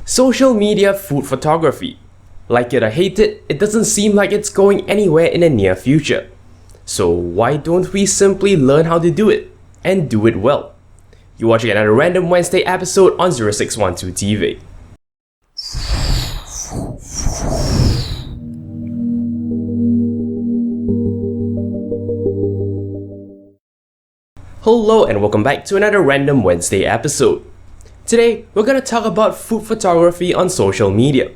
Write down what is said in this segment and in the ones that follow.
Social media food photography. Like it or hate it, it doesn't seem like it's going anywhere in the near future. So why don't we simply learn how to do it, and do it well? You're watching another Random Wednesday episode on 0612 TV. Hello and welcome back to another Random Wednesday episode. Today, we're gonna talk about food photography on social media.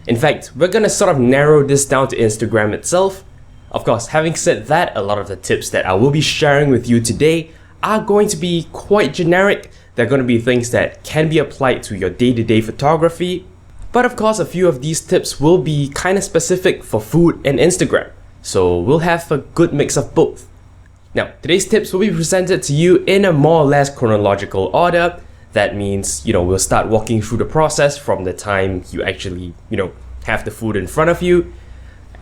In fact, we're gonna sort of narrow this down to Instagram itself. Of course, having said that, a lot of the tips that I will be sharing with you today are going to be quite generic. They're going to be things that can be applied to your day-to-day photography. But of course, a few of these tips will be kind of specific for food and Instagram. So we'll have a good mix of both. Now, today's tips will be presented to you in a more or less chronological order. That means, we'll start walking through the process from the time you actually, have the food in front of you,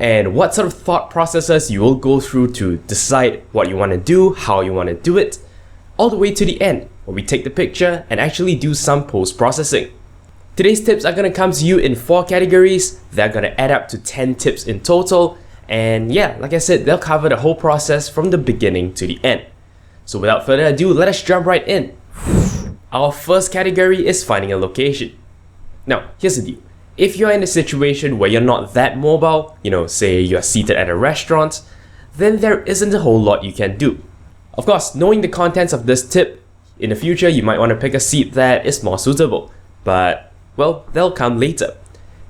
and what sort of thought processes you will go through to decide what you want to do, how you want to do it, all the way to the end, where we take the picture and actually do some post-processing. Today's tips are going to come to you in 4 categories. They're going to add up to 10 tips in total. And yeah, like I said, they'll cover the whole process from the beginning to the end. So without further ado, let us jump right in. Our first category is finding a location. Now, here's the deal. If you're in a situation where you're not that mobile, say you're seated at a restaurant, then there isn't a whole lot you can do. Of course, knowing the contents of this tip, in the future you might want to pick a seat that is more suitable. But, well, they'll come later.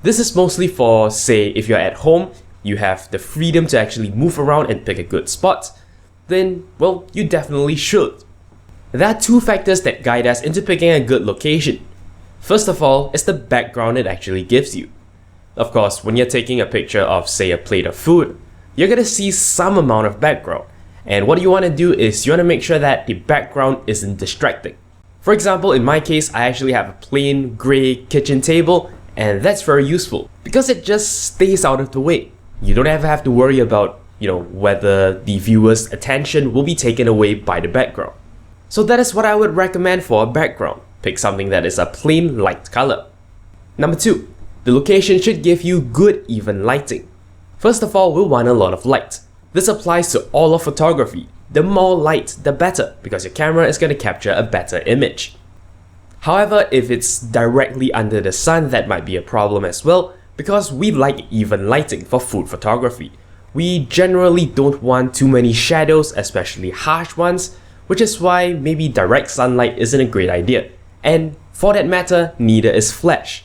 This is mostly for, say, if you're at home, you have the freedom to actually move around and pick a good spot, then, well, you definitely should. There are 2 factors that guide us into picking a good location. First of all, is the background it actually gives you. Of course, when you're taking a picture of, say, a plate of food, you're gonna see some amount of background. And what you wanna do is you wanna make sure that the background isn't distracting. For example, in my case, I actually have a plain gray kitchen table, and that's very useful because it just stays out of the way. You don't ever have to worry about, whether the viewer's attention will be taken away by the background. So that is what I would recommend for a background. Pick something that is a plain light color. Number 2, the location should give you good even lighting. First of all, we'll want a lot of light. This applies to all of photography. The more light, the better, because your camera is going to capture a better image. However, if it's directly under the sun, that might be a problem as well, because we like even lighting for food photography. We generally don't want too many shadows, especially harsh ones, which is why maybe direct sunlight isn't a great idea. And for that matter, neither is flash.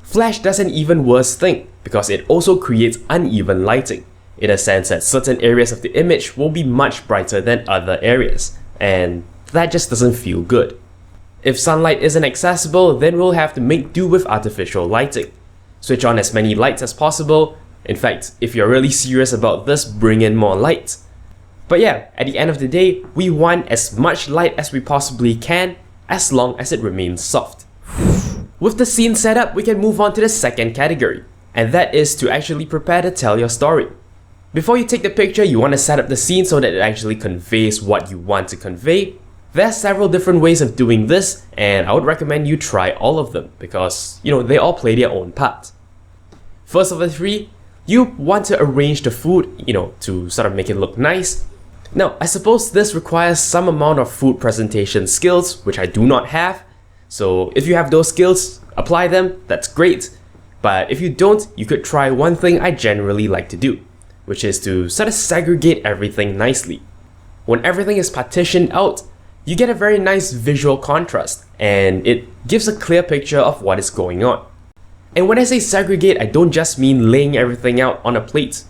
Flash does an even worse thing because it also creates uneven lighting, in a sense that certain areas of the image will be much brighter than other areas, and that just doesn't feel good. If sunlight isn't accessible, then we'll have to make do with artificial lighting. Switch on as many lights as possible. In fact, if you're really serious about this, bring in more light. But yeah, at the end of the day, we want as much light as we possibly can, as long as it remains soft. With the scene set up, we can move on to the second category, and that is to actually prepare to tell your story. Before you take the picture, you want to set up the scene so that it actually conveys what you want to convey. There are several different ways of doing this, and I would recommend you try all of them because, they all play their own part. First of the 3, you want to arrange the food, to sort of make it look nice. Now, I suppose this requires some amount of food presentation skills, which I do not have. So if you have those skills, apply them, that's great. But if you don't, you could try one thing I generally like to do, which is to sort of segregate everything nicely. When everything is partitioned out, you get a very nice visual contrast, and it gives a clear picture of what is going on. And when I say segregate, I don't just mean laying everything out on a plate,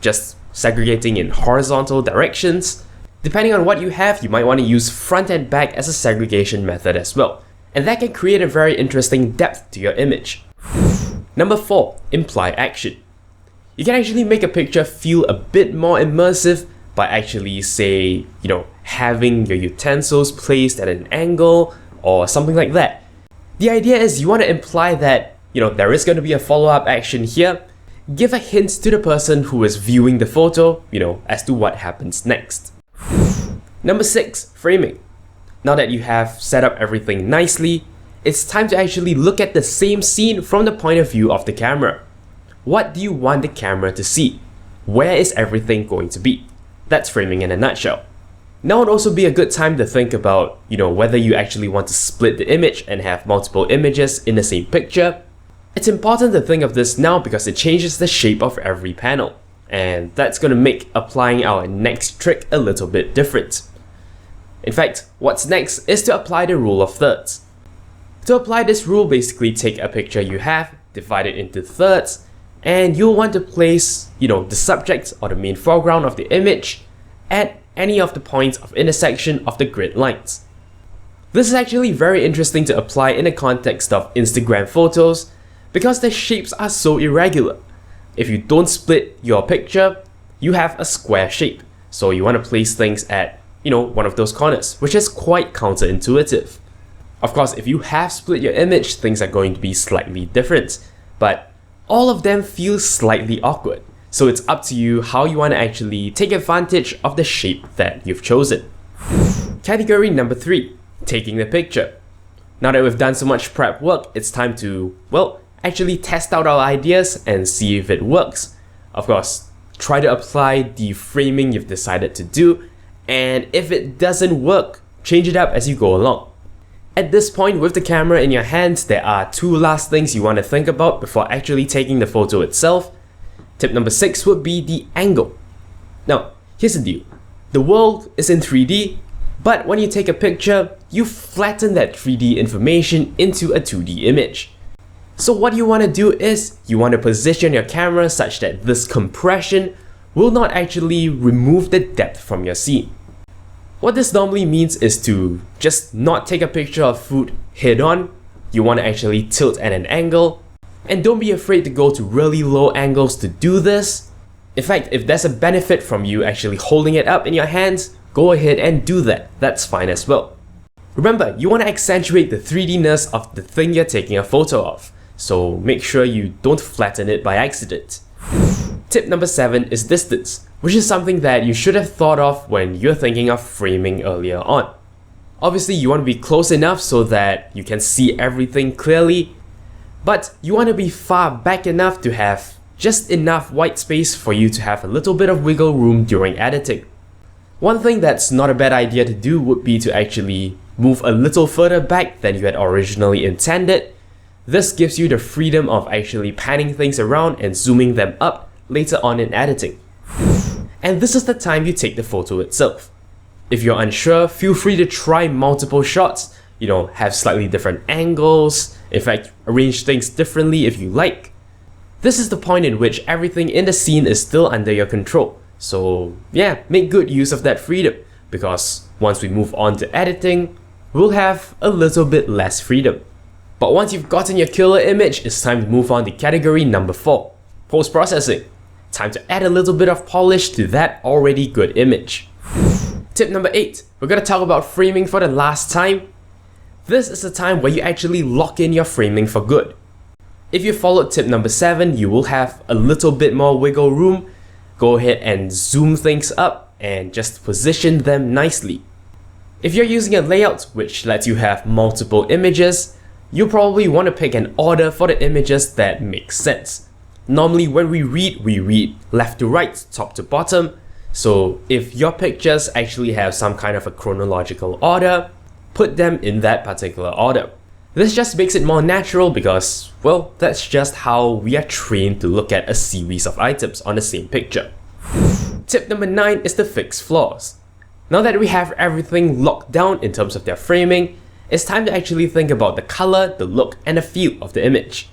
just segregating in horizontal directions. Depending on what you have, you might want to use front and back as a segregation method as well. And that can create a very interesting depth to your image. Number 4, imply action. You can actually make a picture feel a bit more immersive by actually, say, having your utensils placed at an angle or something like that. The idea is you want to imply that, there is going to be a follow-up action here. Give a hint to the person who is viewing the photo, as to what happens next. Number 6, framing. Now that you have set up everything nicely, it's time to actually look at the same scene from the point of view of the camera. What do you want the camera to see? Where is everything going to be? That's framing in a nutshell. Now would also be a good time to think about, whether you actually want to split the image and have multiple images in the same picture. It's important to think of this now because it changes the shape of every panel. And that's going to make applying our next trick a little bit different. In fact, what's next is to apply the rule of thirds. To apply this rule, basically take a picture you have, divide it into thirds, and you'll want to place, the subject or the main foreground of the image at any of the points of intersection of the grid lines. This is actually very interesting to apply in the context of Instagram photos because the shapes are so irregular. If you don't split your picture, you have a square shape. So you want to place things at, one of those corners, which is quite counterintuitive. Of course, if you have split your image, things are going to be slightly different, but all of them feel slightly awkward. So it's up to you how you want to actually take advantage of the shape that you've chosen. Category number 3, taking the picture. Now that we've done so much prep work, it's time to, actually test out our ideas and see if it works. Of course, try to apply the framing you've decided to do, and if it doesn't work, change it up as you go along. At this point, with the camera in your hands, there are 2 last things you want to think about before actually taking the photo itself. Tip number 6 would be the angle. Now, here's the deal. The world is in 3D, but when you take a picture, you flatten that 3D information into a 2D image. So what you want to do is, you want to position your camera such that this compression will not actually remove the depth from your scene. What this normally means is to just not take a picture of food head on. You want to actually tilt at an angle, and don't be afraid to go to really low angles to do this. In fact, if there's a benefit from you actually holding it up in your hands, go ahead and do that. That's fine as well. Remember, you want to accentuate the 3D-ness of the thing you're taking a photo of, so make sure you don't flatten it by accident. Tip number 7 is distance, which is something that you should have thought of when you're thinking of framing earlier on. Obviously, you want to be close enough so that you can see everything clearly, but you want to be far back enough to have just enough white space for you to have a little bit of wiggle room during editing. One thing that's not a bad idea to do would be to actually move a little further back than you had originally intended. This gives you the freedom of actually panning things around and zooming them up later on in editing. And this is the time you take the photo itself. If you're unsure, feel free to try multiple shots, have slightly different angles, in fact, arrange things differently if you like. This is the point in which everything in the scene is still under your control. So yeah, make good use of that freedom, because once we move on to editing, we'll have a little bit less freedom. But once you've gotten your killer image, it's time to move on to category number 4, post-processing. Time to add a little bit of polish to that already good image. Tip number 8, we're going to talk about framing for the last time. This is the time where you actually lock in your framing for good. If you followed tip number 7, you will have a little bit more wiggle room. Go ahead and zoom things up and just position them nicely. If you're using a layout which lets you have multiple images, you probably want to pick an order for the images that make sense. Normally when we read left to right, top to bottom. So if your pictures actually have some kind of a chronological order, put them in that particular order. This just makes it more natural because, that's just how we are trained to look at a series of items on the same picture. Tip number 9 is to fix flaws. Now that we have everything locked down in terms of their framing, it's time to actually think about the color, the look, and the feel of the image.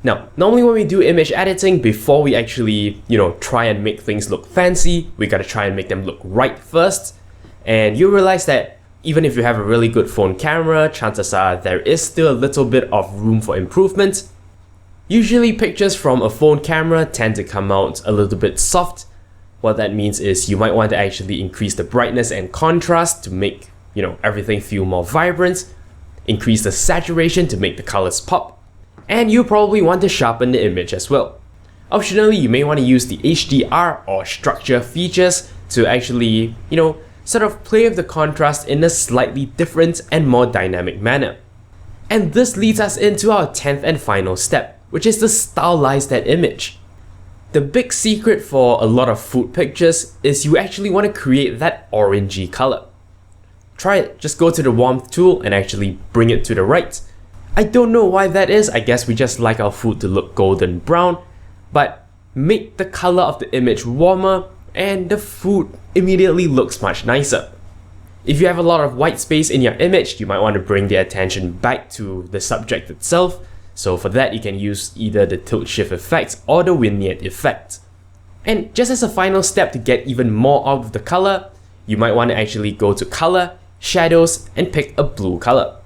Now, normally when we do image editing, before we actually, try and make things look fancy, we gotta try and make them look right first. And you realize that even if you have a really good phone camera, chances are there is still a little bit of room for improvement. Usually pictures from a phone camera tend to come out a little bit soft. What that means is you might want to actually increase the brightness and contrast to make, everything feel more vibrant, increase the saturation to make the colors pop, and you probably want to sharpen the image as well. Optionally, you may want to use the HDR or structure features to actually, sort of play with the contrast in a slightly different and more dynamic manner. And this leads us into our 10th and final step, which is to stylize that image. The big secret for a lot of food pictures is you actually want to create that orangey color. Try it, just go to the warmth tool and actually bring it to the right. I don't know why that is, I guess we just like our food to look golden brown, but make the color of the image warmer and the food immediately looks much nicer. If you have a lot of white space in your image, you might want to bring the attention back to the subject itself. So for that, you can use either the tilt shift effect or the vignette effect. And just as a final step to get even more out of the color, you might want to actually go to color, shadows, and pick a blue color.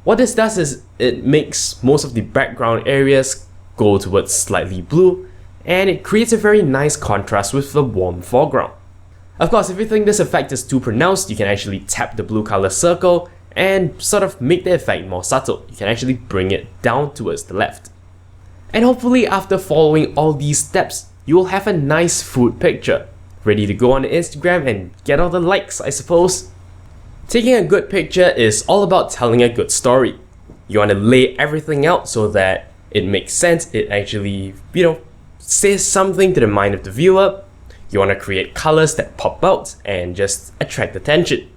What this does is it makes most of the background areas go towards slightly blue, and it creates a very nice contrast with the warm foreground. Of course, if you think this effect is too pronounced, you can actually tap the blue color circle and sort of make the effect more subtle. You can actually bring it down towards the left. And hopefully after following all these steps, you will have a nice food picture, ready to go on Instagram and get all the likes, I suppose. Taking a good picture is all about telling a good story. You want to lay everything out so that it makes sense, it actually, says something to the mind of the viewer. You want to create colors that pop out and just attract attention.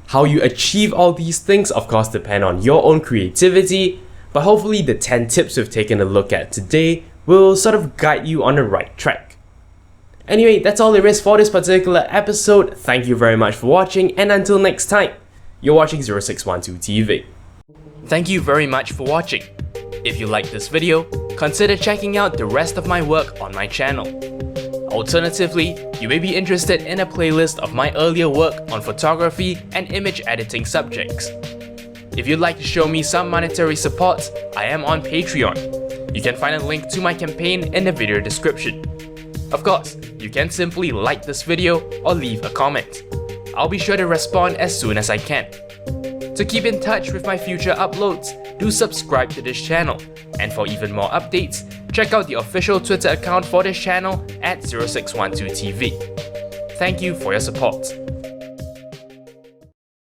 How you achieve all these things of course depend on your own creativity, but hopefully the 10 tips we've taken a look at today will sort of guide you on the right track. Anyway, that's all there is for this particular episode. Thank you very much for watching, and until next time, you're watching 0612 TV. Thank you very much for watching. If you liked this video, consider checking out the rest of my work on my channel. Alternatively, you may be interested in a playlist of my earlier work on photography and image editing subjects. If you'd like to show me some monetary support, I am on Patreon. You can find a link to my campaign in the video description. Of course, you can simply like this video or leave a comment. I'll be sure to respond as soon as I can. To keep in touch with my future uploads, do subscribe to this channel, and for even more updates, check out the official Twitter account for this channel at 0612TV. Thank you for your support.